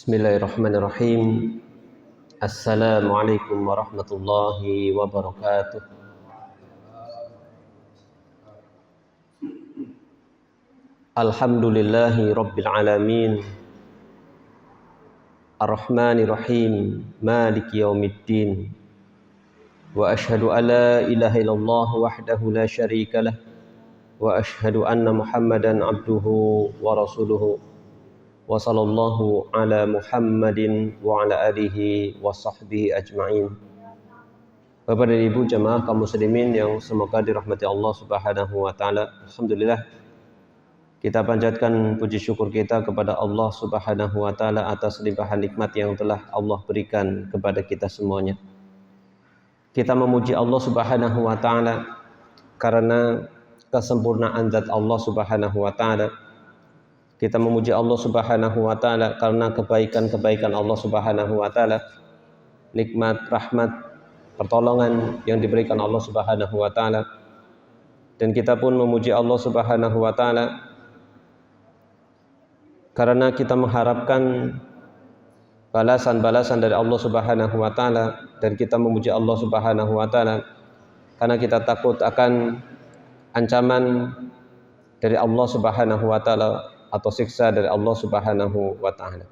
Bismillahirrahmanirrahim. Assalamualaikum warahmatullahi wabarakatuh. Alhamdulillahi rabbil alamin. Ar-Rahmanir-Rahim. Maliki yaumiddin. Wa ashhadu an la ilaha illallah wahdahu la syarika lah. Wa ashhadu anna Muhammadan abduhu wa rasuluhu. Wa sallallahu ala Muhammadin wa ala alihi wa sahbihi ajma'in. Bapak dan Ibu jamaah kaum muslimin yang semoga dirahmati Allah Subhanahu wa taala. Alhamdulillah kita panjatkan puji syukur kita kepada Allah Subhanahu wa taala atas limpahan nikmat yang telah Allah berikan kepada kita semuanya. Kita memuji Allah Subhanahu wa taala karena kesempurnaan zat Allah Subhanahu wa taala. Kita memuji Allah Subhanahu wa taala karena kebaikan-kebaikan Allah Subhanahu wa taala, nikmat, rahmat, pertolongan yang diberikan Allah Subhanahu wa taala. Dan kita pun memuji Allah Subhanahu wa taala karena kita mengharapkan balasan-balasan dari Allah Subhanahu wa taala, dan kita memuji Allah Subhanahu wa taala karena kita takut akan ancaman dari Allah Subhanahu wa taala atau siksa dari Allah Subhanahu wa taala.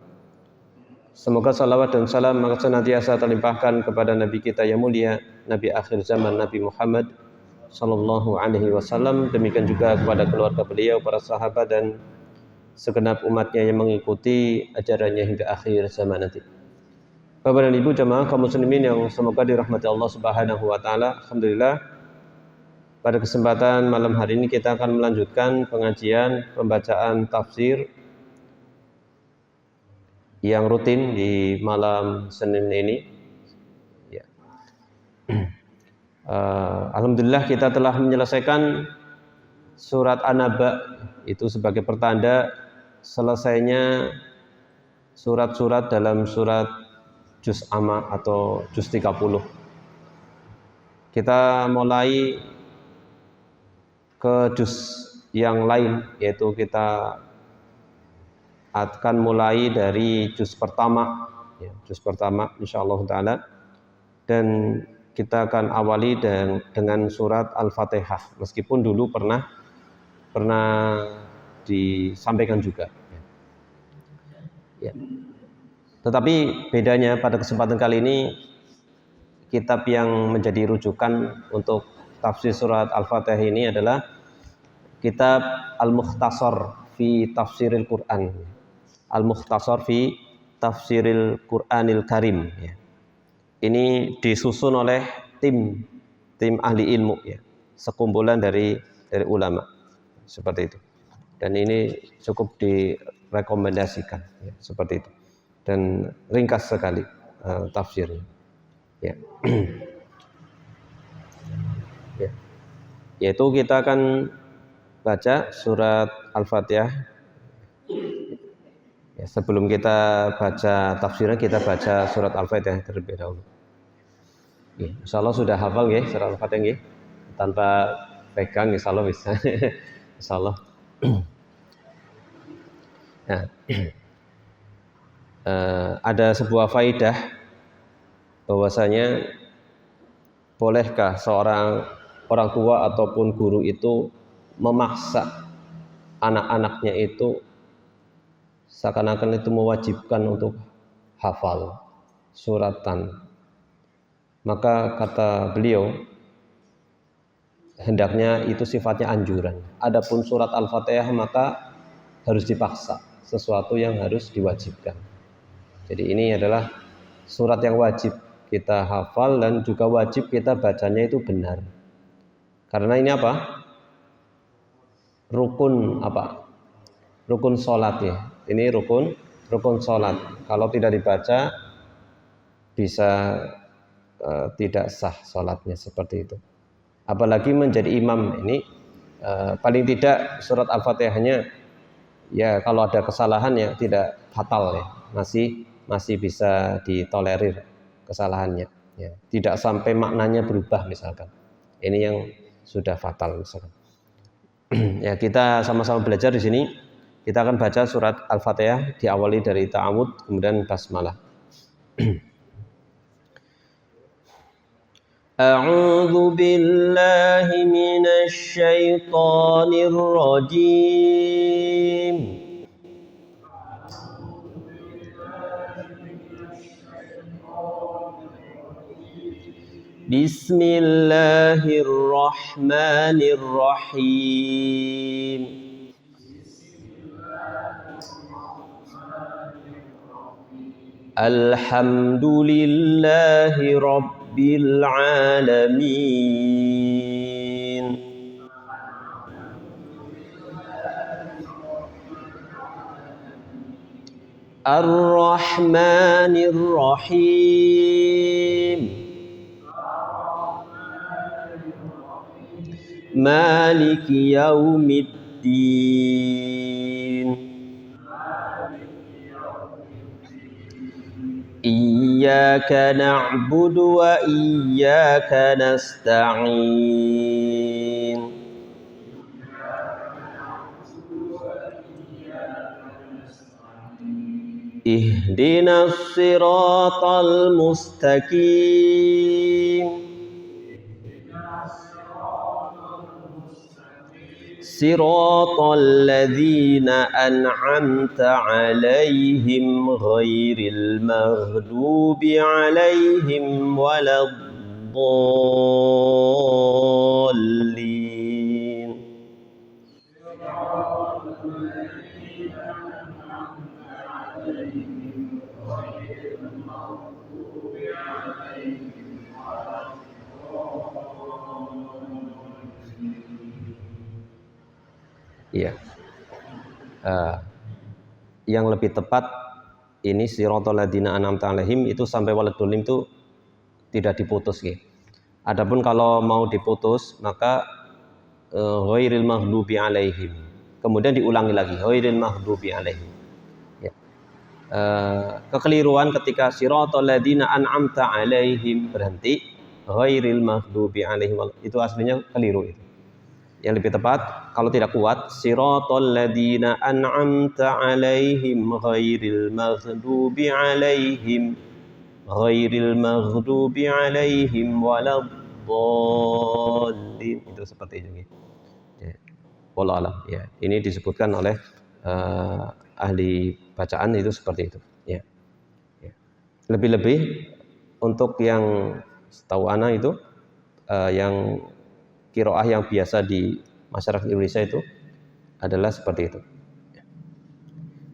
Semoga salawat dan salam senantiasa terlimpahkan kepada Nabi kita yang mulia, Nabi akhir zaman, Nabi Muhammad sallallahu alaihi wasallam, demikian juga kepada keluarga beliau, para sahabat dan segenap umatnya yang mengikuti ajarannya hingga akhir zaman nanti. Bapak dan Ibu jamaah kaum muslimin yang semoga dirahmati Allah Subhanahu wa taala. Alhamdulillah, pada kesempatan malam hari ini kita akan melanjutkan pengajian pembacaan tafsir yang rutin di malam Senin ini. Ya. Alhamdulillah kita telah menyelesaikan surat An-Naba, itu sebagai pertanda selesainya surat-surat dalam surat Juz Amma atau Juz 30. Kita mulai ke juz yang lain, yaitu kita akan mulai dari juz pertama, ya, juz pertama insyaallah taala, dan kita akan awali dengan surat Al-Fatihah, meskipun dulu pernah disampaikan juga. Ya. Tetapi bedanya pada kesempatan kali ini, kitab yang menjadi rujukan untuk tafsir surat Al-Fatihah ini adalah kitab Al-Mukhtasar fi Tafsiril Quran. Al-Mukhtasar fi Tafsiril Quranil Karim. Ya. Ini disusun oleh tim ahli ilmu, ya, sekumpulan dari ulama, seperti itu. Dan ini cukup direkomendasikan, ya, seperti itu. Dan ringkas sekali tafsirnya. Ya. Ya. Yaitu kita akan baca surat Al-Fatihah. Ya, sebelum kita baca tafsirnya, kita baca surat Al-Fatihah terlebih dahulu. Ya, insyaallah sudah hafal ya surat Al-Fatihah ya. Tanpa pegang insyaallah bisa. Insyaallah. Nah, ada sebuah faidah bahwasanya bolehkah seorang orang tua ataupun guru itu memaksa anak-anaknya itu seakan-akan itu mewajibkan untuk hafal suratan. Maka kata beliau, hendaknya itu sifatnya anjuran. Adapun surat Al-Fatihah maka harus dipaksa, sesuatu yang harus diwajibkan. Jadi ini adalah surat yang wajib kita hafal dan juga wajib kita bacanya itu benar. Karena ini apa? Rukun sholat ya. Ini rukun sholat. Kalau tidak dibaca bisa tidak sah sholatnya, seperti itu. Apalagi menjadi imam ini, paling tidak surat Al-Fatihahnya ya kalau ada kesalahan ya tidak fatal ya, masih bisa ditolerir kesalahannya. Ya. Tidak sampai maknanya berubah misalkan. Ini yang sudah fatal misalkan. Ya, kita sama-sama belajar di sini. Kita akan baca surat Al-Fatihah diawali dari ta'awudz kemudian basmalah. A'udzu billahi minasy syaithanir rajim. Bismillahirrahmanirrahim. Alhamdulillahi rabbil alamin. Ar-Rahmanir Rahim. Maliki yaumiddin. Iyyaka na'budu wa iyyaka nasta'in. Ihdinas siratal mustaqim. Siratal ladzina an'amta 'alaihim ghairil maghdubi 'alaihim waladdallin. Iya. Yang lebih tepat ini siratal ladzina an'amta 'alaihim itu sampai waladdallin itu tidak diputus gitu. Adapun kalau mau diputus maka ghairil maghdubi 'alaihim. Kemudian diulangi lagi ghairil maghdubi 'alaihim. Ya. Kekeliruan ketika siratal ladzina an'amta 'alaihim berhenti ghairil maghdubi 'alaihim itu aslinya keliru itu. Yang lebih tepat kalau tidak kuat siratal ladzina an'amta 'alaihim ghairil maghdubi 'alaihim waladdallin. Itu seperti itu ya. Wallahu a'lam ya. Ini disebutkan oleh ahli bacaan itu seperti itu ya. Ya. Lebih-lebih untuk yang setahu ana itu yang qiraah yang biasa di masyarakat Indonesia itu adalah seperti itu.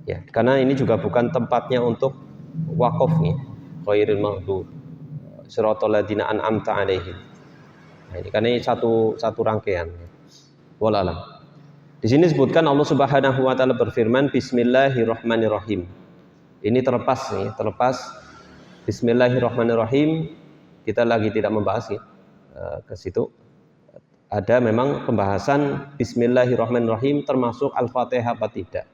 Ya, karena ini juga bukan tempatnya untuk wakaf nih. Ghairil maghdub siratal ladzina an'amta 'alaihim. Nah, ini karena ini satu rangkaian. Wallahu a'lam. Di sini disebutkan Allah Subhanahu wa taala berfirman bismillahirrahmanirrahim. Ini terlepas bismillahirrahmanirrahim. Kita lagi tidak membahas ya, ke situ. Ada memang pembahasan bismillahirrahmanirrahim termasuk Al-Fatihah apa tidak.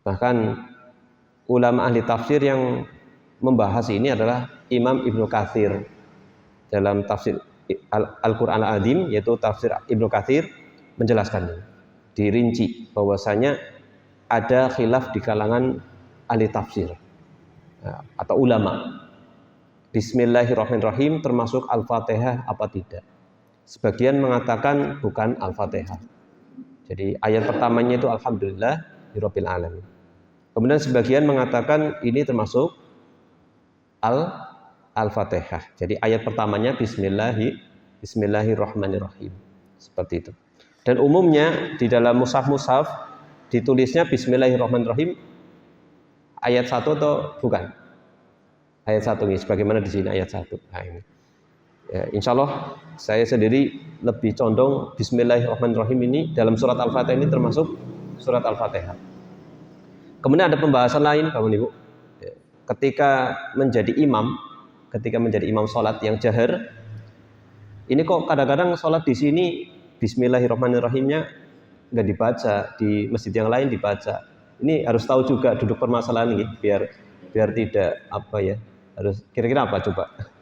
Bahkan ulama ahli tafsir yang membahas ini adalah Imam Ibnu Katsir dalam tafsir Al-Qur'an Al-Azim, yaitu tafsir Ibnu Katsir menjelaskannya. Dirinci bahwasanya ada khilaf di kalangan ahli tafsir atau ulama. Bismillahirrahmanirrahim termasuk Al-Fatihah apa tidak. Sebagian mengatakan bukan Al-Fatihah. Jadi ayat pertamanya itu Alhamdulillah Rabbil Alamin. Kemudian sebagian mengatakan ini termasuk Al-Fatihah. Jadi ayat pertamanya Bismillahirrahmanirrahim. Seperti itu. Dan umumnya di dalam mushaf ditulisnya Bismillahirrahmanirrahim ayat 1 atau bukan? Ayat 1 ini sebagaimana di sini ayat 1. Nah ini. Ya, insya Allah saya sendiri lebih condong Bismillahirrahmanirrahim ini dalam surat Al-Fatihah ini termasuk surat Al-Fatihah. Kemudian ada pembahasan lain Bapak Ibu. Ketika menjadi imam sholat yang jahar, ini kok kadang-kadang sholat di sini Bismillahirrahmanirrahimnya nggak dibaca, di masjid yang lain dibaca. Ini harus tahu juga duduk permasalahan ini biar tidak apa ya, harus kira-kira apa coba.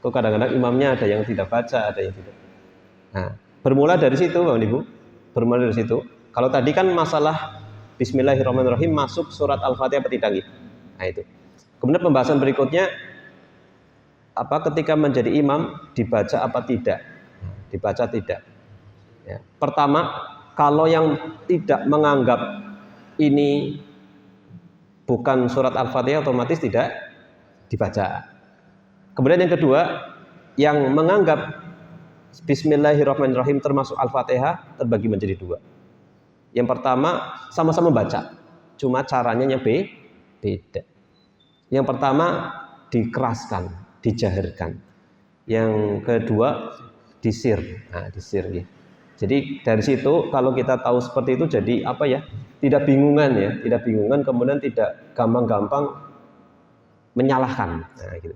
Kok kadang-kadang imamnya ada yang tidak baca, ada yang tidak. Nah, bermula dari situ Bapak Ibu. Bermula dari situ. Kalau tadi kan masalah Bismillahirrahmanirrahim masuk surat Al-Fatihah apa tidak gitu. Nah itu. Kemudian pembahasan berikutnya ketika menjadi imam dibaca apa tidak? Dibaca tidak. Ya. Pertama, kalau yang tidak menganggap ini bukan surat Al-Fatihah otomatis tidak dibaca. Kemudian yang kedua, yang menganggap Bismillahirrahmanirrahim termasuk Al-Fatihah terbagi menjadi dua. Yang pertama sama-sama baca, cuma caranya beda. Yang pertama dikeraskan, dijaharkan. Yang kedua disir. Nah, disir ya. Jadi dari situ kalau kita tahu seperti itu jadi tidak bingungan kemudian tidak gampang-gampang menyalahkan. Nah, gitu.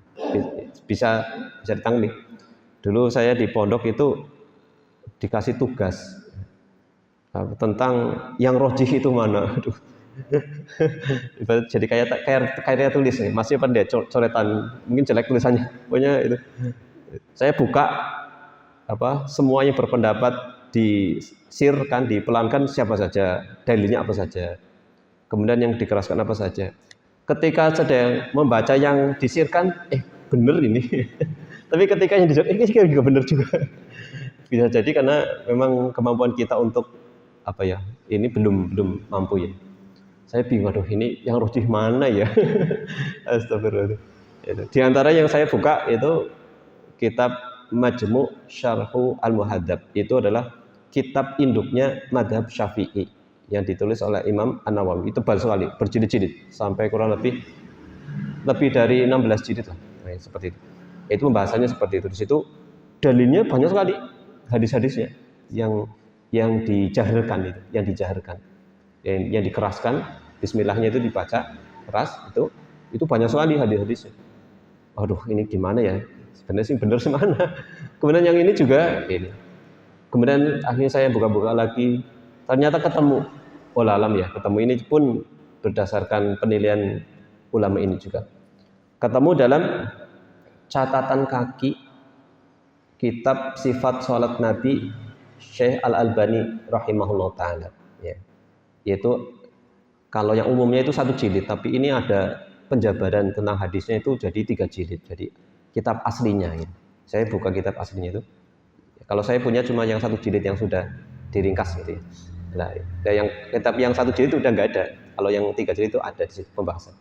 Bisa ditangani. Dulu saya di pondok itu dikasih tugas tentang yang rojih itu mana. Aduh. Jadi kayak tulis nih, masih dia coretan, mungkin jelek tulisannya. Pokoknya itu. Saya buka semuanya berpendapat disirkan, dipelankan siapa saja, dalilnya apa saja. Kemudian yang dikeraskan apa saja. Ketika sedang membaca yang disirkan, bener ini. Tapi ketika yang disirkan, ini juga bener juga. Bisa jadi karena memang kemampuan kita untuk ini belum mampu ya. Saya bingung, aduh ini yang rojih mana ya? Astagfirullah. Di antara yang saya buka itu kitab Majmu' Syarhu Al-Muhadzab. Itu adalah kitab induknya Madhab Syafi'i yang ditulis oleh Imam An-Nawawi. Itu tebal sekali, berjilid-jilid sampai kurang lebih dari 16 jilid lah. Nah, seperti itu. Itu pembahasannya seperti itu. Di situ dalilnya banyak sekali, hadis-hadisnya yang dijaharkan itu, yang dikeraskan, bismillahnya itu dibaca keras, itu banyak sekali hadis-hadisnya. Aduh, ini gimana ya? Sebenarnya sih benar semana. Kemudian yang ini juga ini. Kemudian akhirnya saya buka-buka lagi, ternyata ketemu. Alam ya, ketemu ini pun berdasarkan penilaian ulama ini juga. Ketemu dalam catatan kaki kitab Sifat Salat Nabi Syekh Al-Albani rahimahullah ta'ala ya. Yaitu kalau yang umumnya itu 1 jilid, tapi ini ada penjabaran tentang hadisnya itu jadi 3 jilid. Jadi kitab aslinya ya. Saya buka kitab aslinya itu. Kalau saya punya cuma yang 1 jilid yang sudah diringkas gitu ya. Nah, yang kitab yang 1 jilid itu udah nggak ada. Kalau yang 3 jilid itu ada di situ pembahasan.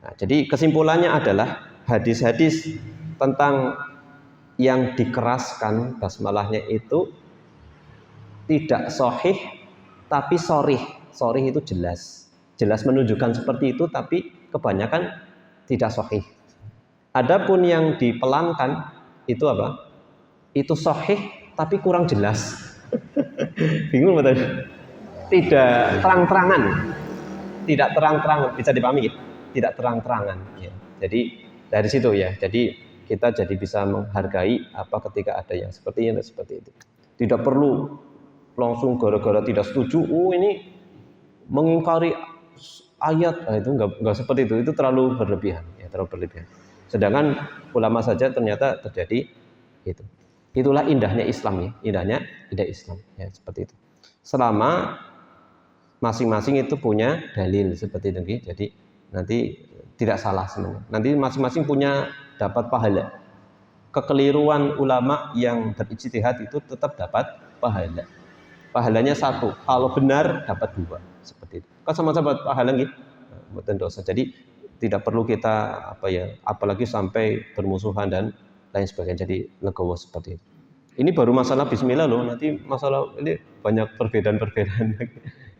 Nah, jadi kesimpulannya adalah hadis-hadis tentang yang dikeraskan basmalahnya itu tidak sahih tapi shorih. Shorih itu jelas menunjukkan seperti itu, tapi kebanyakan tidak sahih. Adapun yang dipelankan itu itu sahih tapi kurang jelas. Bingung betul. Tidak terang-terangan, bisa dipahami ya? Tidak terang-terangan ya. Jadi dari situ ya, jadi kita jadi bisa menghargai ketika ada yang seperti itu. Tidak perlu langsung gara-gara tidak setuju, ini mengingkari ayat, itu enggak seperti itu terlalu berlebihan ya, Sedangkan ulama saja ternyata terjadi itu. Itulah indahnya Islam ya, indah Islam ya, seperti itu. Selama masing-masing itu punya dalil seperti itu, jadi nanti tidak salah sebenarnya. Nanti masing-masing punya dapat pahala. Kekeliruan ulama yang berijtihad itu tetap dapat pahala. Pahalanya 1, kalau benar dapat 2, seperti itu. Kan sama-sama pahala gitu, bukan dosa. Jadi tidak perlu kita apalagi sampai bermusuhan dan lain sebagainya. Jadi legowo seperti itu. Ini baru masalah bismillah loh, nanti masalah ini banyak perbedaan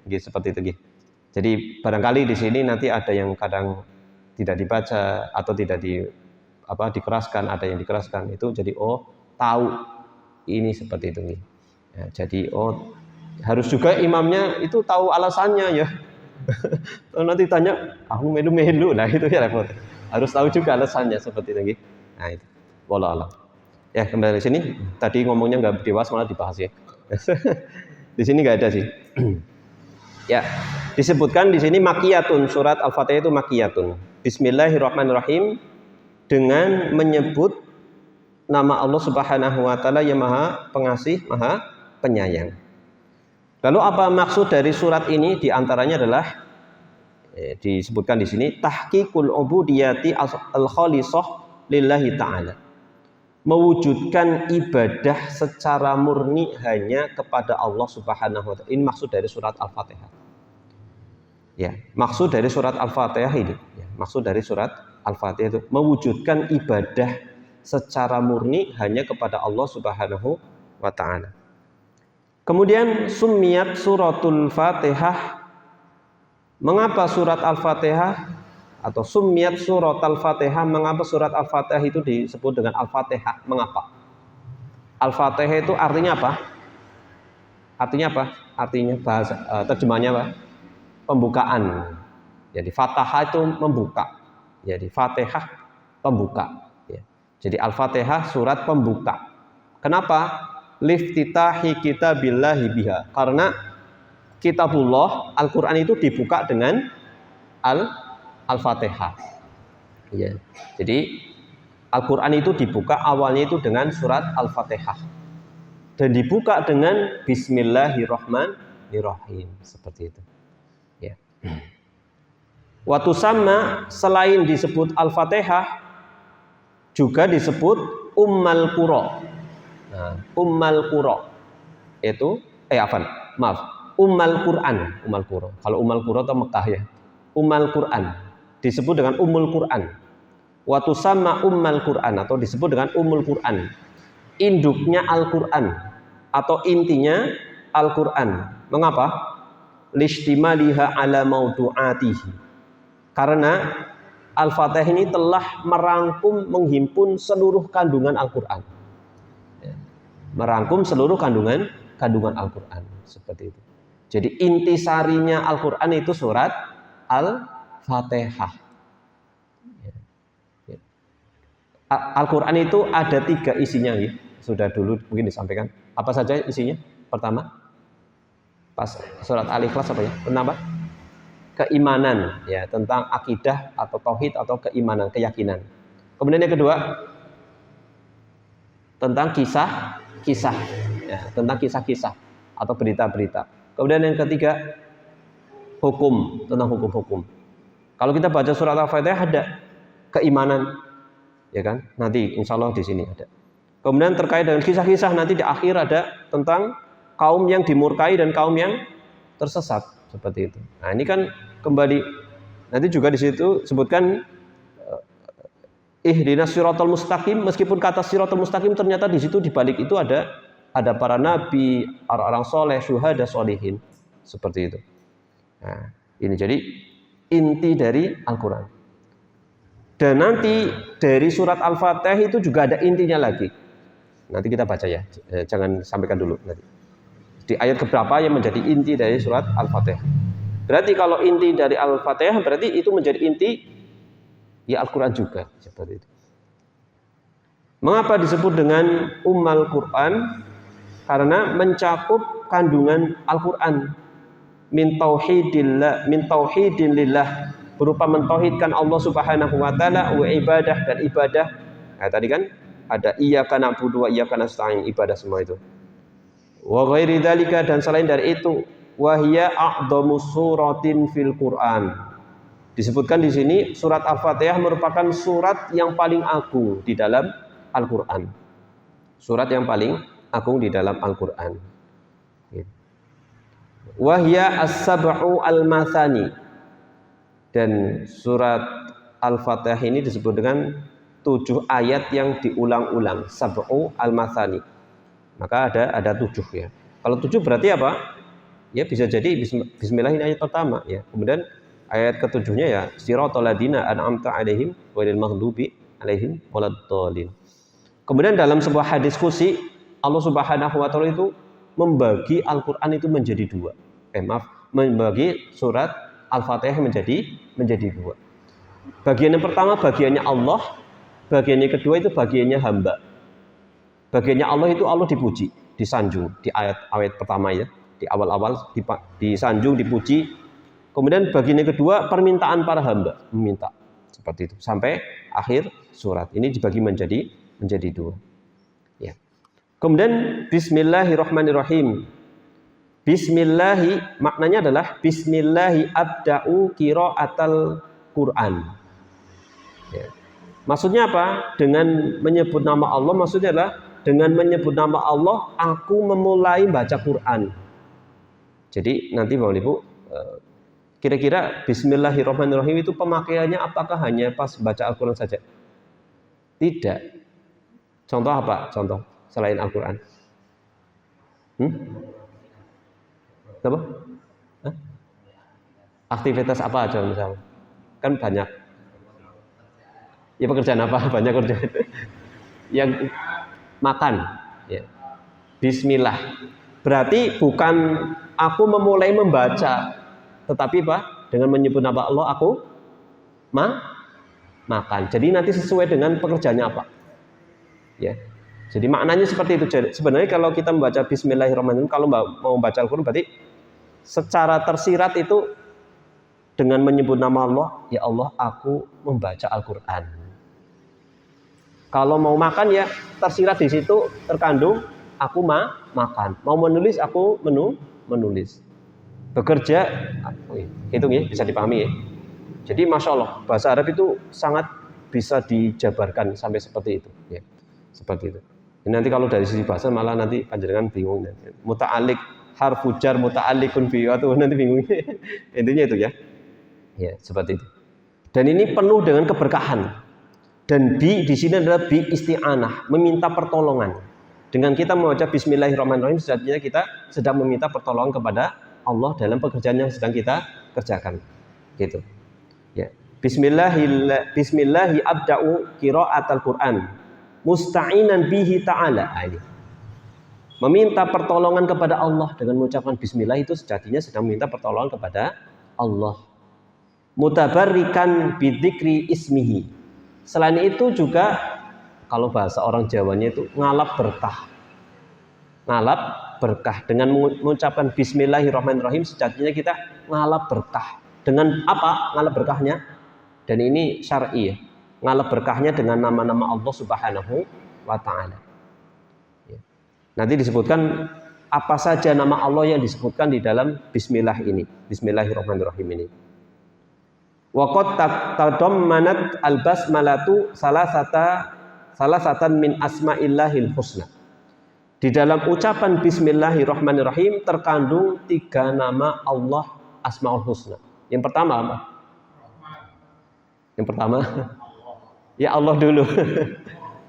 gitu, seperti itu gitu. Jadi barangkali di sini nanti ada yang kadang tidak dibaca atau tidak dikeraskan, ada yang dikeraskan, itu jadi tahu ini seperti itu nih. Ya, jadi harus juga imamnya itu tahu alasannya ya. Nanti tanya aku melu-melu, nah itu ya repot. Harus tahu juga alasannya seperti itu nih. Nah itu. Wallah alam. Ya kembali ke sini. Tadi ngomongnya nggak dibahas malah dibahas ya. Di sini nggak ada sih. Ya, disebutkan di sini makiyatun, surat Al-Fatihah itu makiyatun. Bismillahirrahmanirrahim, dengan menyebut nama Allah Subhanahu wa taala yang Maha Pengasih, Maha Penyayang. Lalu apa maksud dari surat ini? Di antaranya adalah disebutkan di sini tahqiqul ubudiyati al-khalisah lillahi ta'ala. Mewujudkan ibadah secara murni hanya kepada Allah Subhanahu wa taala. Ini maksud dari surat Al-Fatihah. Ya, maksud dari surat Al-Fatihah ini, ya, maksud dari surat Al-Fatihah itu mewujudkan ibadah secara murni hanya kepada Allah Subhanahu wa taala. Kemudian summiyat suratul Fatihah. Mengapa surat Al-Fatihah atau summiyat surat Al-Fatihah, mengapa surat Al-Fatihah itu disebut dengan Al-Fatihah? Mengapa? Al-Fatihah itu artinya apa? Artinya apa? Artinya bahasa terjemahnya apa? Pembukaan. Jadi Fatihah itu membuka. Jadi Fatihah pembuka. Ya. Jadi Al-Fatihah surat pembuka. Kenapa? Liftitahi kitabillahi biha. Karena kitabullah Al-Quran itu dibuka dengan Al-Fatihah. Ya. Jadi Al-Quran itu dibuka awalnya itu dengan surat Al-Fatihah dan dibuka dengan Bismillahirrahmanirrahim, seperti itu. Ya. Waktu sama selain disebut Al-Fatihah juga disebut Ummul Qura. Nah, Ummul Qura itu Ummul Quran, Ummul Qura. Kalau Ummul Qura atau Mekah ya. Ummul Quran disebut dengan Ummul Quran. Waktu sama Ummul Quran atau disebut dengan Ummul Quran. Induknya Al-Quran atau intinya Al-Quran. Mengapa? Listimaliha ala maudu'atihi. Karena Al-Fatihah ini telah merangkum, menghimpun seluruh kandungan Al-Quran. Merangkum seluruh kandungan Al-Quran, seperti itu. Jadi intisarinya Al-Quran itu surat Al-Fatihah. Al-Quran itu ada 3 isinya, ya. Sudah dulu mungkin disampaikan. Apa saja isinya? Pertama, pas surat Al-Ikhlas apa ya? Kenapa? Keimanan, ya, tentang akidah atau tauhid atau keimanan, keyakinan. Kemudian yang kedua, tentang kisah, ya, tentang kisah-kisah atau berita-berita. Kemudian yang ketiga, hukum, tentang hukum-hukum. Kalau kita baca surat Al-Fatihah ada keimanan, ya kan? Nanti insya Allah di sini ada. Kemudian terkait dengan kisah-kisah, nanti di akhir ada tentang kaum yang dimurkai dan kaum yang tersesat, seperti itu. Nah, ini kan kembali nanti juga di situ sebutkan ihdinas siratal mustaqim, meskipun kata siratal mustaqim ternyata di situ di balik itu ada para nabi, orang-orang soleh, syuhada, solihin, seperti itu. Nah, ini jadi inti dari Al-Quran. Dan nanti dari surat Al-Fatihah itu juga ada intinya lagi. Nanti kita baca ya, jangan sampaikan dulu nanti. Di ayat keberapa yang menjadi inti dari surat Al-Fatihah. Berarti kalau inti dari Al-Fatihah berarti itu menjadi inti ya Al-Quran juga, seperti itu. Mengapa disebut dengan Ummul Quran? Karena mencakup kandungan Al-Quran min tauhidin lillah, berupa mentauhidkan Allah Subhanahu wa taala, wa ibadah, dan ibadah. Nah, tadi kan ada iyyaka na'budu wa iyyaka nasta'in, ibadah semua itu. Wa ghairi dzalika, dan selain dari itu, wa hiya a'dhamu suratin fil Quran. Disebutkan di sini surat Al-Fatihah merupakan surat yang paling agung di dalam Al-Quran. Surat yang paling agung di dalam Al-Quran. Wahya as-sab'u al-mathani, dan surat Al-Fatihah ini disebut dengan 7 ayat yang diulang-ulang, sab'u al-mathani. Maka ada 7 ya. Kalau 7 berarti apa? Ya bisa jadi bismillah ini ayat pertama ya. Kemudian ayat ke-7-nya ya siratal ladzina an'amta 'alaihim ghairil maghdubi 'alaihim waladdallin. Kemudian dalam sebuah hadis qudsi Allah Subhanahu wa taala itu membagi Al-Qur'an itu menjadi 2. Membagi surat Al-Fatihah menjadi 2. Bagian yang pertama bagiannya Allah, bagian yang kedua itu bagiannya hamba. Bagiannya Allah itu Allah dipuji, disanjung di ayat pertama ya, di awal-awal disanjung, dipuji. Kemudian bagian yang kedua permintaan para hamba, meminta. Seperti itu sampai akhir surat. Ini dibagi menjadi 2. Ya. Kemudian bismillahirrahmanirrahim. Bismillahi maknanya adalah Bismillahi abda'u qira'atal Quran. Ya. Maksudnya apa? Dengan menyebut nama Allah, maksudnya adalah dengan menyebut nama Allah aku memulai baca Quran. Jadi nanti Bapak Ibu, kira-kira Bismillahirrahmanirrahim itu pemakaiannya apakah hanya pas baca Al-Quran saja? Tidak. Contoh apa? Contoh selain Al-Quran. Apa? Hah? Aktivitas apa aja misalnya? Kan banyak. Ya pekerjaan apa? Banyak kerjaan. Yang makan. Ya. Bismillah. Berarti bukan aku memulai membaca, tetapi Pak, dengan menyebut nama Allah aku makan. Jadi nanti sesuai dengan pekerjaannya apa. Ya. Jadi maknanya seperti itu. Sebenarnya kalau kita membaca Bismillahirrahmanirrahim, kalau mau membaca Al-Quran berarti secara tersirat itu dengan menyebut nama Allah, ya Allah aku membaca Al-Quran. Kalau mau makan ya tersirat di situ terkandung aku makan. Mau menulis aku menulis. Bekerja, hitung ya, bisa dipahami ya. Jadi Masya Allah, bahasa Arab itu sangat bisa dijabarkan sampai seperti itu ya. Seperti itu. Ini nanti kalau dari sisi bahasa malah nanti panjenengan bingung. Muta'alik, harfu jar, muta'alikun bi, atau nanti bingung. Intinya itu ya. Ya, seperti itu. Dan ini penuh dengan keberkahan. Dan bi di sini adalah bi isti'anah, meminta pertolongan. Dengan kita membaca Bismillahirrahmanirrahim, sejatinya kita sedang meminta pertolongan kepada Allah dalam pekerjaan yang sedang kita kerjakan. Gitu. Ya. Bismillahi abda'u qira'atal Quran musta'inan bihi ta'ala. Ini. Meminta pertolongan kepada Allah dengan mengucapkan bismillah itu sejatinya sedang meminta pertolongan kepada Allah. Mutabarrikan bidzikri ismihi. Selain itu juga kalau bahasa orang Jawanya itu ngalap berkah. Ngalap berkah dengan mengucapkan Bismillahirrahmanirrahim sejatinya kita ngalap berkah. Dengan apa ngalap berkahnya? Dan ini syar'i ya. Ngalap berkahnya dengan nama-nama Allah Subhanahu wa taala. Ya. Nanti disebutkan apa saja nama Allah yang disebutkan di dalam bismillah ini. Bismillahirrahmanirrahim ini. Waqad tadammanat al-basmalatu salasatan min asma'illahil husna. Di dalam ucapan Bismillahirrahmanirrahim terkandung 3 nama Allah Asmaul Husna. Yang pertama apa? Yang pertama ya Allah dulu.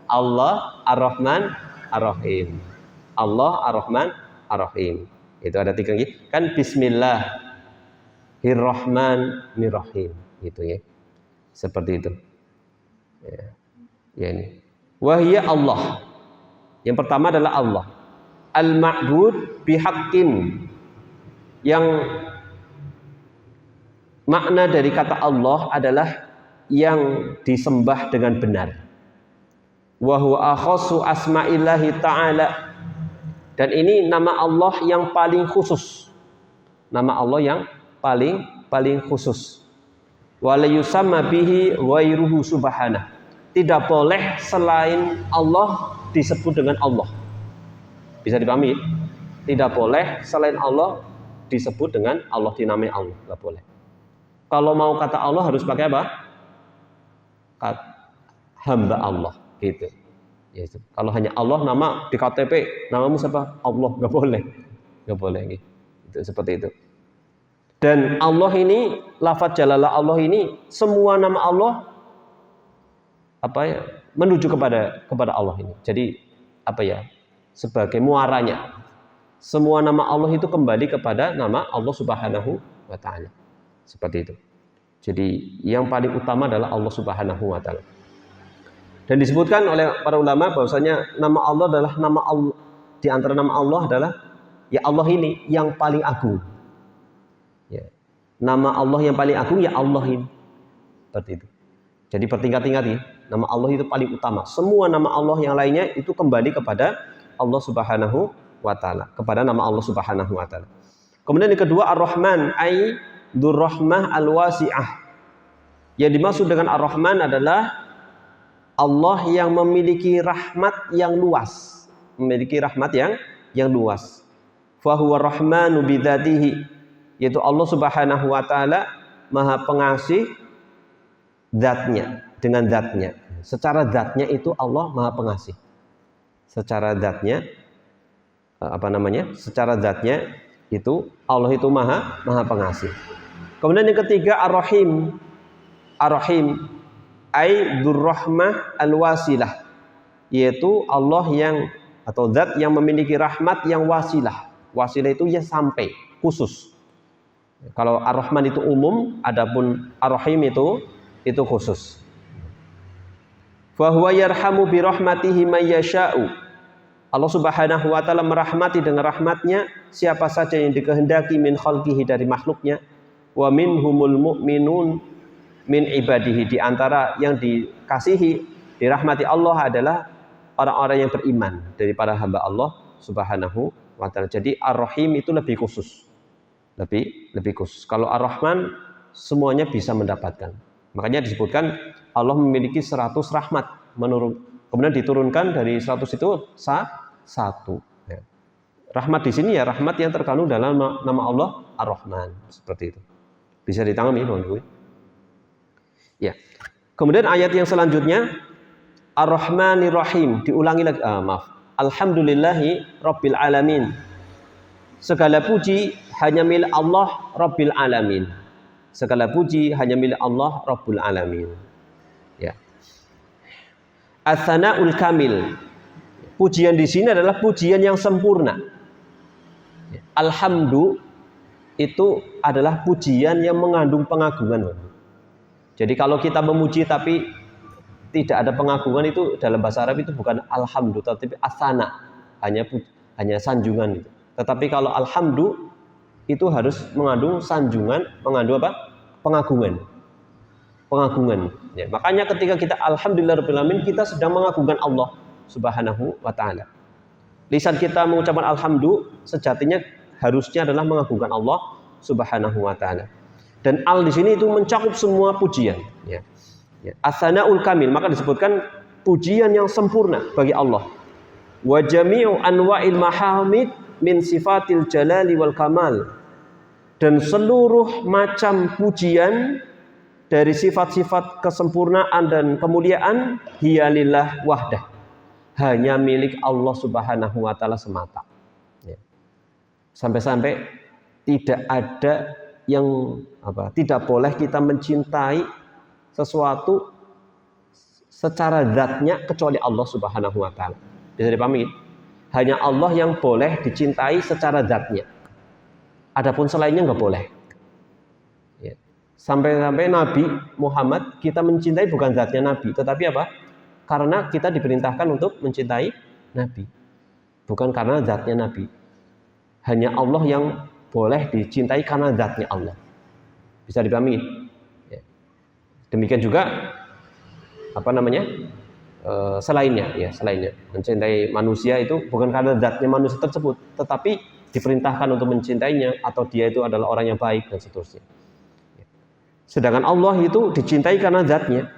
Allah Ar-Rahman Ar-Rahim. Allah Ar-Rahman Ar-Rahim. Itu ada 3 gitu. Kan Bismillahirrahmanirrahim. Gitu ya. Seperti itu. Ya ini. Wahya Allah. Yang pertama adalah Allah. Al-ma'bud bihaqqin. Yang makna dari kata Allah adalah yang disembah dengan benar. Wa huwa akhassu asma'illahi ta'ala. Dan ini nama Allah yang paling khusus. Nama Allah yang paling khusus. Wa la yusamma bihi ghairuhu subhanahu. Tidak boleh selain Allah disebut dengan Allah. Bisa dipahami? Tidak boleh selain Allah disebut dengan Allah, dinamai Allah, enggak boleh. Kalau mau kata Allah harus pakai apa? Kata hamba Allah, gitu. Ya, itu. Kalau hanya Allah nama di KTP, namamu siapa? Allah, enggak boleh. Enggak boleh gitu. Itu seperti itu. Dan Allah ini, lafaz jalalah Allah ini, semua nama Allah apa ya, menuju kepada Allah ini. Jadi apa ya, sebagai muaranya. Semua nama Allah itu kembali kepada nama Allah Subhanahu wa taala. Seperti itu. Jadi yang paling utama adalah Allah Subhanahu wa taala. Dan disebutkan oleh para ulama bahwasanya nama Allah adalah nama Allah, di antara nama Allah adalah ya Allah ini yang paling agung. Ya. Nama Allah yang paling agung ya Allah ini. Seperti itu. Jadi bertingkat-tingkat ya. Nama Allah itu paling utama. Semua nama Allah yang lainnya itu kembali kepada Allah Subhanahu wa taala, kepada nama Allah Subhanahu wa taala. Kemudian yang kedua Ar-Rahman, ai dzurrahmah al-wasi'ah. Yang dimaksud dengan Ar-Rahman adalah Allah yang memiliki rahmat yang luas, memiliki rahmat yang luas. Fa huwa rahmanu bidzatihi, yaitu Allah Subhanahu wa taala Maha Pengasih zatnya, dengan zatnya. Secara zatnya itu Allah Maha Pengasih. Secara zatnya Secara zatnya itu Allah itu Maha Pengasih. Kemudian yang ketiga Ar-Rahim. Ar-Rahim ai dzurrahmah al-wasilah, yaitu Allah yang atau zat yang memiliki rahmat yang wasilah. Wasilah itu ya sampai, khusus. Kalau Ar-Rahman itu umum, adapun Ar-Rahim itu khusus. Fa huwa yarhamu bi rahmatihi may yasha'u. Allah Subhanahu wa taala merahmati dengan rahmatnya siapa saja yang dikehendaki min khalqihi dari makhluknya, wa minhumul mu'minun min ibadihi, di antara yang dikasihi, dirahmati Allah adalah orang-orang yang beriman daripada hamba Allah Subhanahu wa taala. Jadi Ar-Rahim itu lebih khusus. Lebih khusus. Kalau Ar-Rahman semuanya bisa mendapatkan. Makanya disebutkan Allah memiliki 100 rahmat kemudian diturunkan dari 100 itu satu. Ya. Rahmat di sini ya rahmat yang terkandung dalam nama Allah Ar-Rahman, seperti itu. Bisa ditangani, Bang. Ya. Kemudian ayat yang selanjutnya Ar-Rahmanir Rahim, diulangi lagi. Alhamdulillahi Rabbil Alamin. Segala puji hanya milik Allah Rabbil Alamin. Segala puji hanya milik Allah Rabbul Alamin. Ya. Ats-Tsana'ul Kamil. Pujian di sini adalah pujian yang sempurna. Alhamdu itu adalah pujian yang mengandung pengagungan. Jadi kalau kita memuji tapi tidak ada pengagungan, itu dalam bahasa Arab itu bukan alhamdu, tapi ats-tsana, hanya sanjungan gitu. Tetapi kalau alhamdu itu harus mengandung sanjungan, mengandung apa? Pengagungan. Ya, makanya ketika kita alhamdulillahirabbil alamin, kita sedang mengagungkan Allah Subhanahu wa taala. Lisan kita mengucapkan alhamdu sejatinya harusnya adalah mengagungkan Allah Subhanahu wa taala. Dan al di sini itu mencakup semua pujian, ya. Ya. Ats-Tsana'ul Kamil, maka disebutkan pujian yang sempurna bagi Allah. Wa jami'u anwa'il mahamid min sifatil jalali wal kamal, dan seluruh macam pujian dari sifat-sifat kesempurnaan dan kemuliaan hiyalillah wahdah, hanya milik Allah Subhanahu wa taala semata. Ya. Sampai-sampai tidak ada yang tidak boleh kita mencintai sesuatu secara zatnya kecuali Allah Subhanahu wa taala. Bisa dipahami? Hanya Allah yang boleh dicintai secara zatnya. Adapun selainnya nggak boleh. Ya. Sampai-sampai Nabi Muhammad kita mencintai bukan zatnya Nabi, tetapi apa? Karena kita diperintahkan untuk mencintai Nabi, bukan karena zatnya Nabi. Hanya Allah yang boleh dicintai karena zatnya Allah. Bisa dipahami? Ya. Demikian juga selainnya mencintai manusia itu bukan karena zatnya manusia tersebut, tetapi diperintahkan untuk mencintainya, atau dia itu adalah orang yang baik dan seterusnya. Sedangkan Allah itu dicintai karena zatnya.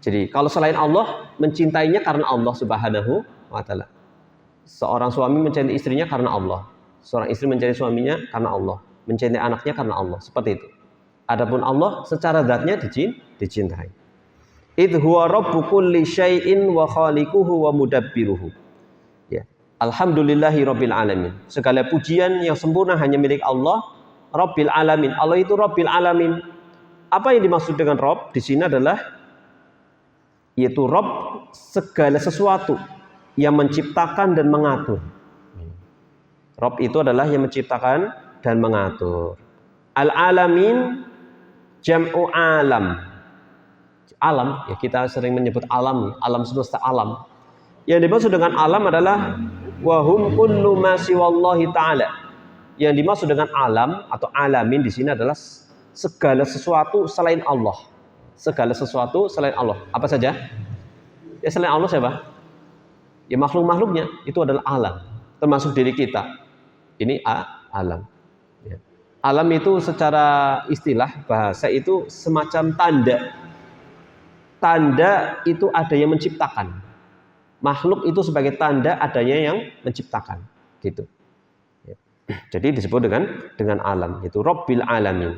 Jadi kalau selain Allah mencintainya karena Allah Subhanahu wa taala. Seorang suami mencintai istrinya karena Allah, seorang istri mencintai suaminya karena Allah, mencintai anaknya karena Allah, seperti itu. Adapun Allah secara zatnya dicintai. Idh huwa rabbu kulli syai'in wa khaliquhu wa mudabbiruhu. Ya. Alhamdulillahi rabbil alamin. Segala pujian yang sempurna hanya milik Allah Rabbil alamin. Allah itu Rabbil alamin. Apa yang dimaksud dengan Rabb di sini adalah yaitu Rabb segala sesuatu yang menciptakan dan mengatur. Rabb itu adalah yang menciptakan dan mengatur. Al-alamin jam'u alam. Alam, ya kita sering menyebut alam semesta alam. Yang dimaksud dengan alam adalah wahum kullu ma siwallahi ta'ala. Yang dimaksud dengan alam atau alamin di sini adalah segala sesuatu selain Allah. Segala sesuatu selain Allah. Apa saja? Ya selain Allah siapa? Ya makhluk-makhluknya itu adalah alam. Termasuk diri kita. Ini alam. Ya. Alam itu secara istilah bahasa itu semacam tanda. Tanda itu ada yang menciptakan. makhluk itu sebagai tanda adanya yang menciptakan, gitu. Jadi disebut dengan alam, itu Rabbil Alamin.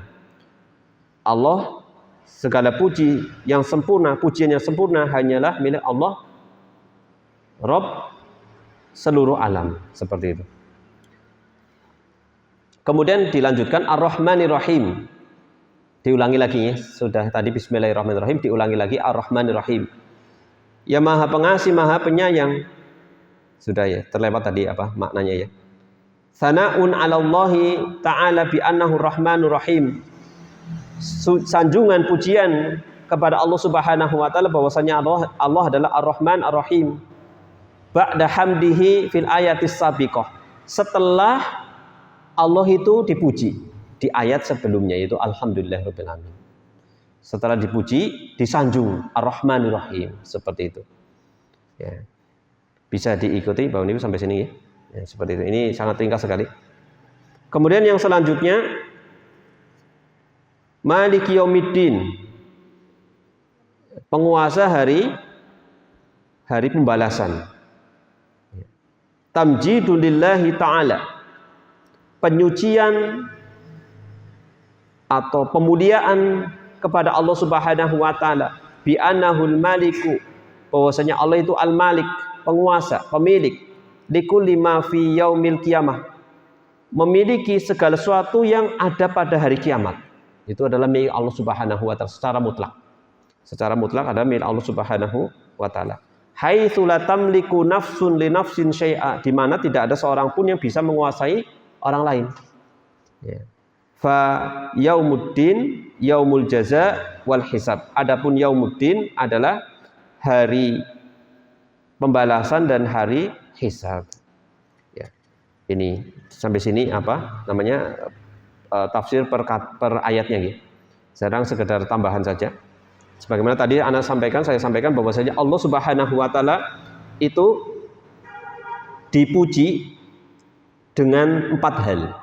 Allah segala puji yang sempurna, pujian yang sempurna hanyalah milik Allah, Rabb seluruh alam, seperti itu. Kemudian dilanjutkan Ar-Rahmanir Rahim. Diulangi lagi ya, sudah tadi Bismillahirrahmanirrahim, diulangi lagi Ar-Rahmanir Rahim. Ya Maha Pengasih, Maha Penyayang. Sudah ya, terlewat tadi apa maknanya ya. Sana'un 'alallahi ta'ala bi annahu Rahmanur Rahim. Sanjungan pujian kepada Allah Subhanahu wa taala bahwasanya Allah adalah Ar-Rahman Ar-Rahim. Ba'da hamdihi fil ayatis sabiqah. Setelah Allah itu dipuji di ayat sebelumnya, yaitu Alhamdulillahirabbil alamin. Setelah dipuji, disanjung Ar-Rahmanir Rahim, seperti itu. Ya. Bisa diikuti Bapak Ibu sampai sini ya. Ya, seperti itu. Ini sangat ringkas sekali. Kemudian yang selanjutnya Maliki Yaumiddin. Penguasa hari pembalasan. Tamjidun lillahi ta'ala. Penyucian atau pemuliaan kepada Allah Subhanahu wa taala, bi annahul maliku, bahwasanya Allah itu al-malik, penguasa, pemilik, likulli ma fi yaumil qiyamah, memiliki segala sesuatu yang ada pada hari kiamat. Itu adalah milik Allah Subhanahu wa taala secara mutlak. Secara mutlak ada milik Allah Subhanahu wa taala. Haitsu la tamliku nafsun li nafsin syai'a, di mana tidak ada seorang pun yang bisa menguasai orang lain. Ya. Fa yaumuddin yaumul jaza wal hisab. Adapun yaumuddin adalah hari pembalasan dan hari hisab. Ya. Ini sampai sini apa namanya tafsir per ayatnya gitu. Sekarang sekedar tambahan saja. Sebagaimana tadi saya sampaikan bahwasanya Allah Subhanahu wa taala itu dipuji dengan 4 hal.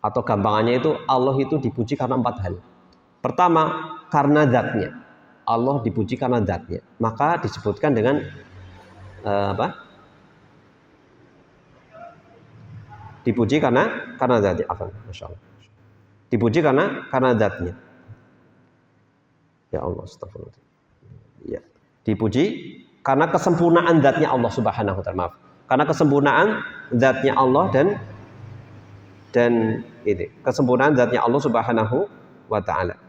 Atau gampangannya itu Allah itu dipuji karena 4 hal. Pertama, karena zatnya. Allah dipuji karena zatnya. Maka disebutkan dengan apa? Dipuji karena zatnya. Masya Allah. Dipuji karena zatnya. Ya Allah, astagfirullah. Ya. Dipuji karena kesempurnaan zatnya Allah Subhanahu wa taala. Maaf. Karena kesempurnaan zatnya Allah dan ini kesempurnaan zatnya Allah Subhanahu wa taala.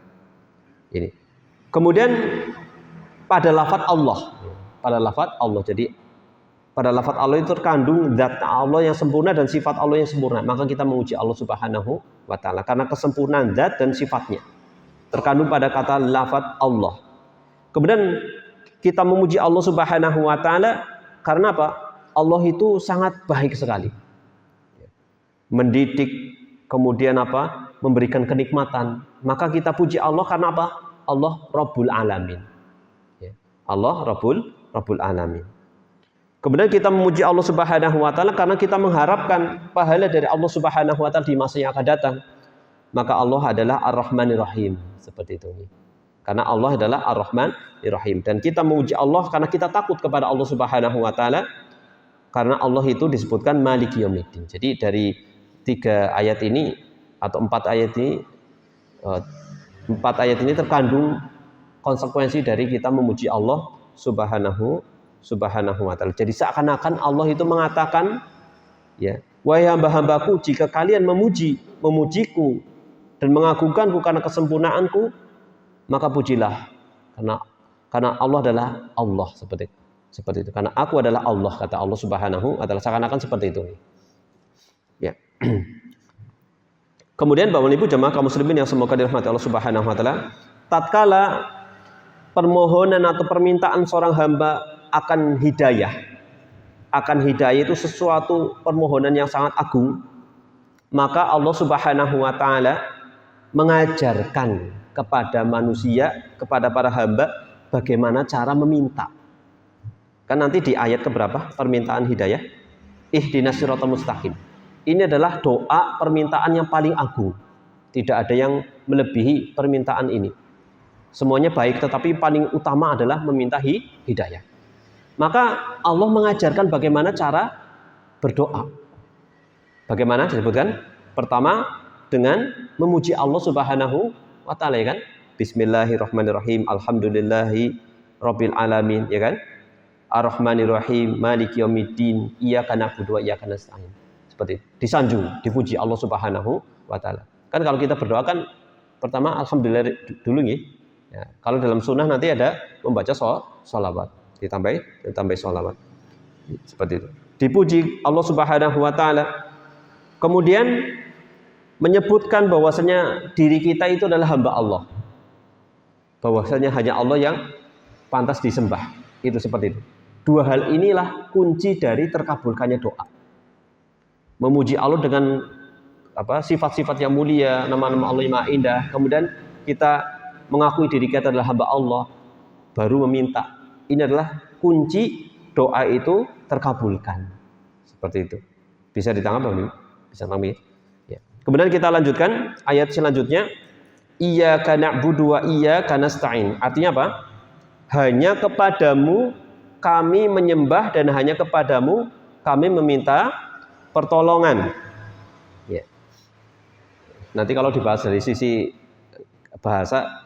Ini. Kemudian pada lafaz Allah. Jadi pada lafaz Allah itu terkandung zat Allah yang sempurna dan sifat Allah yang sempurna. Maka kita memuji Allah Subhanahu wa taala karena kesempurnaan zat dan sifatnya. Terkandung pada kata lafaz Allah. Kemudian kita memuji Allah Subhanahu wa taala karena apa? Allah itu sangat baik sekali. Mendidik, kemudian apa? Memberikan kenikmatan. Maka kita puji Allah karena apa? Allah Rabbul Alamin. Allah Rabbul Alamin. Kemudian kita memuji Allah Subhanahu wa taala karena kita mengharapkan pahala dari Allah Subhanahu wa taala di masa yang akan datang. Maka Allah adalah Ar-Rahmanir Rahim, seperti itu. Karena Allah adalah Ar-Rahmanir Rahim, dan kita memuji Allah karena kita takut kepada Allah Subhanahu wa taala. Karena Allah itu disebutkan Maliki Yaumiddin. Jadi dari 3 ayat ini atau 4 ayat ini terkandung konsekuensi dari kita memuji Allah Subhanahu wa taala. Jadi seakan-akan Allah itu mengatakan, ya, wahai hamba-hambaku, jika kalian memujiku dan mengagungkanku karena kesempurnaanku, maka pujilah karena Allah adalah Allah, seperti itu. Karena aku adalah Allah, kata Allah Subhanahu wa taala. Seakan-akan seperti itu. Ya. Kemudian Bapak Ibu jemaah kaum muslimin yang semoga dirahmati Allah Subhanahu wa taala, tatkala permohonan atau permintaan seorang hamba akan hidayah itu sesuatu permohonan yang sangat agung, maka Allah Subhanahu wa taala mengajarkan kepada manusia, kepada para hamba bagaimana cara meminta. Kan nanti di ayat keberapa permintaan hidayah? Ihdinas siratal mustaqim. Ini adalah doa permintaan yang paling agung. Tidak ada yang melebihi permintaan ini. Semuanya baik, tetapi paling utama adalah meminta hidayah. Maka Allah mengajarkan bagaimana cara berdoa. Bagaimana disebutkan? Pertama dengan memuji Allah Subhanahu wa taala, ya kan? Bismillahirrahmanirrahim. Alhamdulillahi rabbil alamin, ya kan? Ar-Rahmanir-Rahim, Maliki yaumiddin, Iyyaka na'budu wa iyyaka nasta'in. Seperti itu. Disanjung, dipuji Allah Subhanahu wa taala. Kan kalau kita berdoa kan pertama alhamdulillah dulu nih. Ya, kalau dalam sunnah nanti ada membaca sholawat, ditambah sholawat. Seperti itu. Dipuji Allah Subhanahu wa taala. Kemudian menyebutkan bahwasanya diri kita itu adalah hamba Allah. Bahwasanya hanya Allah yang pantas disembah. Itu seperti itu. Dua hal inilah kunci dari terkabulkannya doa. Memuji Allah dengan sifat-sifat yang mulia, nama-nama Allah yang maha indah. Kemudian kita mengakui diri kita adalah hamba Allah, baru meminta. Ini adalah kunci doa itu terkabulkan. Seperti itu. Bisa ditangkap belum? Bisa tangkap ya. Kemudian kita lanjutkan ayat selanjutnya. Iyyaka na'budu wa iyyaka nasta'in. Artinya apa? Hanya kepadamu kami menyembah dan hanya kepadamu kami meminta pertolongan. Ya. Nanti kalau dibahas dari sisi bahasa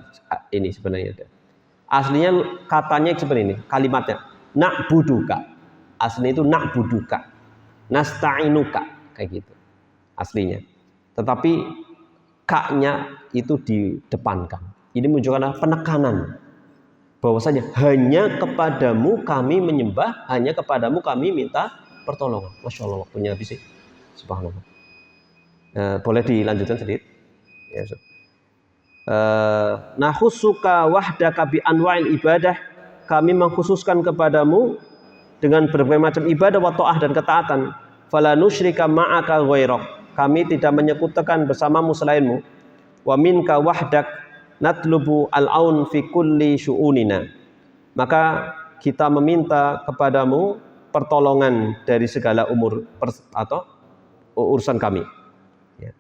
ini sebenarnya ada. Aslinya katanya seperti ini, kalimatnya na'buduka. Aslinya itu na'buduka. Nasta'inuka, kayak gitu. Aslinya. Tetapi ka-nya itu didepankan. Ini menunjukkan penekanan. Bahwasanya hanya kepadamu kami menyembah, hanya kepadamu kami minta pertolongan. Masya Allah, waktunya habis sih. Subhanallah. Boleh dilanjutkan sedikit? Ya, Nahusuka wahdaka bi anwa'il ibadah. Kami mengkhususkan kepadamu dengan berbagai macam ibadah wa ta'ah dan ketaatan. Fala nusyrika ma'aka ghairak. Kami tidak menyekutukan bersamamu selainmu. Wa minka wahdak natlubu al-aun fi kulli syu'unina. Maka kita meminta kepadamu pertolongan dari segala urusan kami. Ya.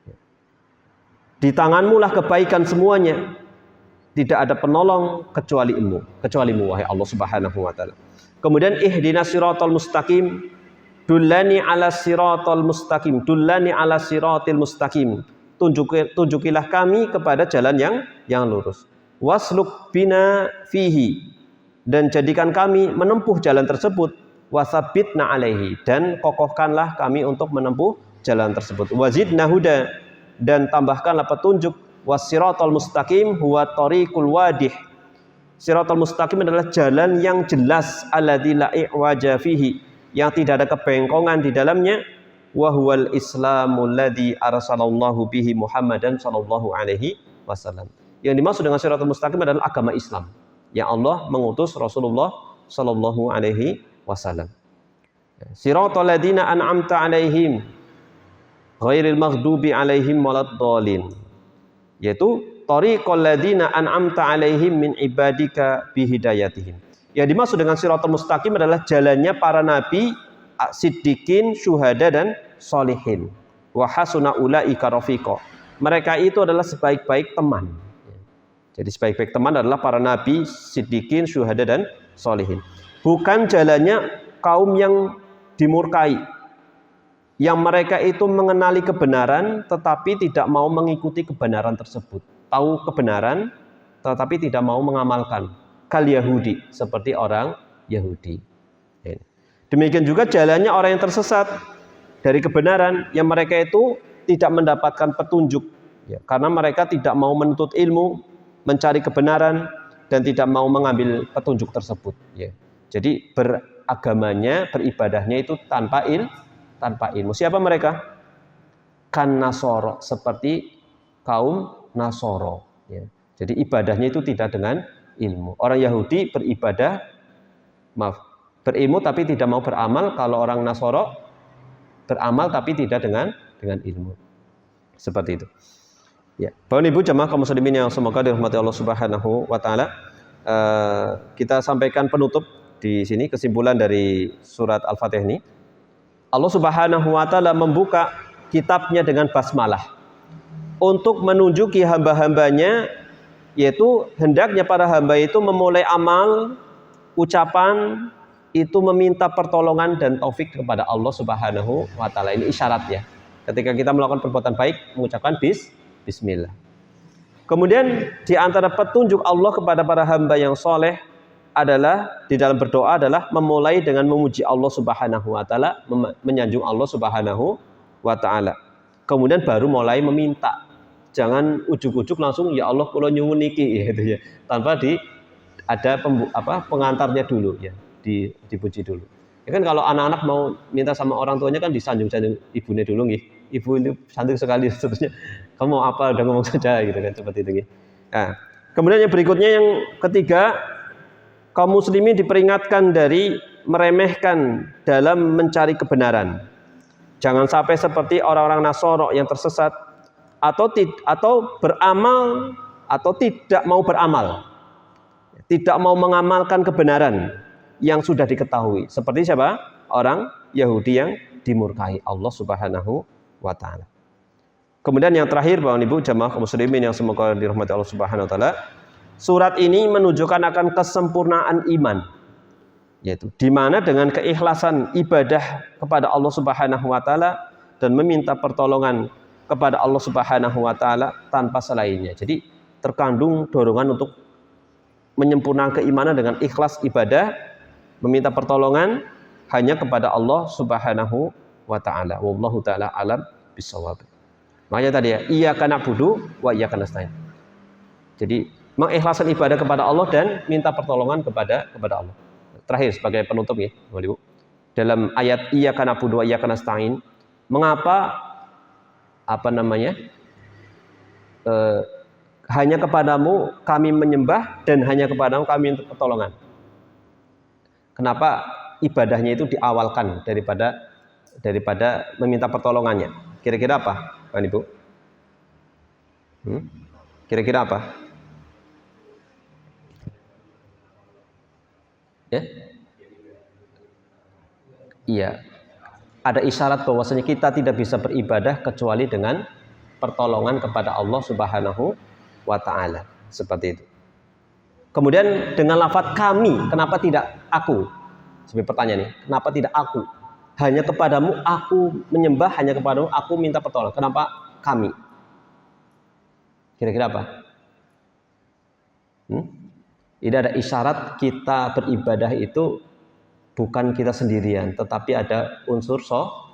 Ya. Di tanganmu lah kebaikan semuanya. Tidak ada penolong kecualimu wahai Allah Subhanahu wa taala. Kemudian ihdinas siratal mustaqim. Dullani ala siratal mustaqim. Dullani ala siratil mustaqim. Tunjukilah kami kepada jalan yang lurus. Wasluk bina fihi, dan jadikan kami menempuh jalan tersebut. Wasabitna alaihi, dan kokohkanlah kami untuk menempuh jalan tersebut. Wazidna huda, dan tambahkanlah petunjuk. Wasiratal mustaqim huwa tariqul wadih. Siratal mustaqim adalah jalan yang jelas, alladzi la i'waja fihi, yang tidak ada kebengkongan di dalamnya. Wa huwal islamul ladzi arsalallahu bihi Muhammadan sallallahu alaihi wasallam. Yang dimaksud dengan siratal mustaqim adalah agama Islam yang Allah mengutus Rasulullah sallallahu alaihi wasallam. Siratal ladzina an'amta alaihim ghairil maghdubi alaihim waladdallin. Yaitu tariqal ladzina an'amta alaihim min ibadika bihidayatihim. Yang dimaksud dengan siratal mustaqim adalah jalannya para nabi, siddiqin, syuhada dan sholihin. Wa hasuna ulaika rafiqa. Mereka itu adalah sebaik-baik teman. Jadi sebaik-baik teman adalah para nabi, siddiqin, syuhada dan sholihin. Bukan jalannya kaum yang dimurkai, yang mereka itu mengenali kebenaran tetapi tidak mau mengikuti kebenaran tersebut. Tahu kebenaran tetapi tidak mau mengamalkan. Kal Yahudi, seperti orang Yahudi. Demikian juga jalannya orang yang tersesat dari kebenaran, yang mereka itu tidak mendapatkan petunjuk, ya, karena mereka tidak mau menuntut ilmu, mencari kebenaran, dan tidak mau mengambil petunjuk tersebut. Ya. Jadi beragamanya, beribadahnya itu tanpa ilmu. Siapa mereka? Kan Nasoro, seperti kaum Nasoro. Ya. Jadi ibadahnya itu tidak dengan ilmu. Orang Yahudi berilmu tapi tidak mau beramal. Kalau orang Nasoro beramal tapi tidak dengan ilmu. Seperti itu. Ya, Bapak Ibu jemaah kaum muslimin yang semoga dirahmati Allah Subhanahu wa taala. Kita sampaikan penutup di sini, kesimpulan dari surat Al-Fatihah ini. Allah Subhanahu wa taala membuka kitabnya dengan basmalah untuk menunjuki hamba-hambanya, yaitu hendaknya para hamba itu memulai amal, ucapan itu meminta pertolongan dan taufik kepada Allah Subhanahu wa taala. Ini isyarat ya. Ketika kita melakukan perbuatan baik, mengucapkan bismillah. Kemudian di antara petunjuk Allah kepada para hamba yang soleh adalah di dalam berdoa adalah memulai dengan memuji Allah Subhanahu wa taala, menyanjung Allah Subhanahu wa taala. Kemudian baru mulai meminta. Jangan ujuk-ujuk langsung ya Allah kula nyuwun niki gitu ya. Tanpa ada pengantarnya dulu ya, dipuji dulu. Ya kan kalau anak-anak mau minta sama orang tuanya kan disanjung-sanjung ibunya dulu nggih. Ibu itu santai sekali seterusnya. Kamu mau apa udah ngomong saja gitu kan seperti itu nggih. Nah, kemudian yang berikutnya yang ketiga, kaum muslimin diperingatkan dari meremehkan dalam mencari kebenaran. Jangan sampai seperti orang-orang Nasara yang tersesat atau beramal atau tidak mau beramal, tidak mau mengamalkan kebenaran yang sudah diketahui. Seperti siapa? Orang Yahudi yang dimurkai Allah Subhanahu wa taala. Kemudian yang terakhir Bapak Ibu jamaah kaum muslimin yang semoga dirahmati Allah Subhanahu wa taala, surat ini menunjukkan akan kesempurnaan iman, yaitu di mana dengan keikhlasan ibadah kepada Allah Subhanahu wa taala dan meminta pertolongan kepada Allah Subhanahu wa taala tanpa selainnya. Jadi terkandung dorongan untuk menyempurnakan keimanan dengan ikhlas ibadah, meminta pertolongan hanya kepada Allah Subhanahu wa taala. Wallahu taala alam bisawab. Makanya tadi ya, iyyaka na'budu wa iyyaka nasta'in. Jadi mengikhlaskan ibadah kepada Allah dan minta pertolongan kepada Allah. Terakhir sebagai penutup ya, Ibu. Dalam ayat iyyaka na'budu wa iyyaka nasta'in, mengapa hanya kepadamu kami menyembah dan hanya kepadamu kami minta pertolongan. Kenapa ibadahnya itu diawalkan daripada meminta pertolongannya? Kira-kira apa, Pak Ibu? Kira-kira apa? Ya? Iya. Ada isyarat bahwasanya kita tidak bisa beribadah kecuali dengan pertolongan kepada Allah Subhanahu wa taala. Seperti itu. Kemudian dengan lafaz kami, kenapa tidak aku? Sebagai pertanyaan nih, kenapa tidak aku? Hanya kepadamu aku menyembah, hanya kepadamu aku minta pertolongan. Kenapa kami? Kira-kira apa? Ini ada isyarat kita beribadah itu bukan kita sendirian, tetapi ada unsur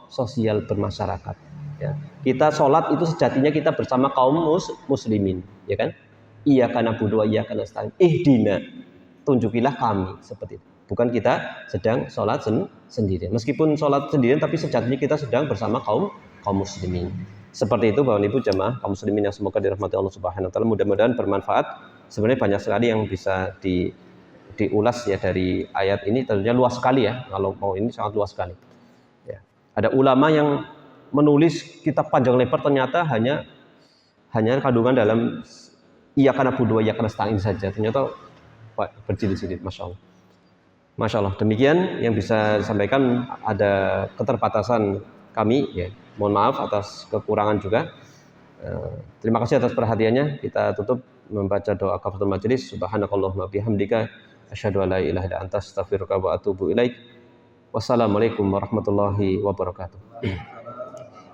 sosial bermasyarakat. Ya. Kita sholat itu sejatinya kita bersama kaum muslimin, ya kan? Iyyaka na'budu wa iyyaka nasta'in. Ihdina, tunjukilah kami, seperti itu. Bukan kita sedang sholat sendirian. Meskipun sholat sendirian, tapi sejatinya kita sedang bersama kaum muslimin. Seperti itu Bapak Ibu jamaah kaum muslimin yang semoga dirahmati Allah Subhanahu wa taala. Mudah-mudahan bermanfaat. Sebenarnya banyak sekali yang bisa diulas ya dari ayat ini, tentunya luas sekali ya, kalau mau ini sangat luas sekali ya. Ada ulama yang menulis kitab panjang lebar ternyata hanya kandungan dalam iyyaka na'budu wa iyyaka nasta'in saja, ternyata berjilid-jilid. Masya Allah. Demikian yang bisa disampaikan, ada keterbatasan kami ya, mohon maaf atas kekurangan juga. Terima kasih atas perhatiannya. Kita tutup membaca doa kafaratul majelis. Subhanakallahumma bihamdika asyhadu an la ilaha illa anta astaghfiruka wa atubu ilaik. Wassalamualaikum warahmatullahi wabarakatuh.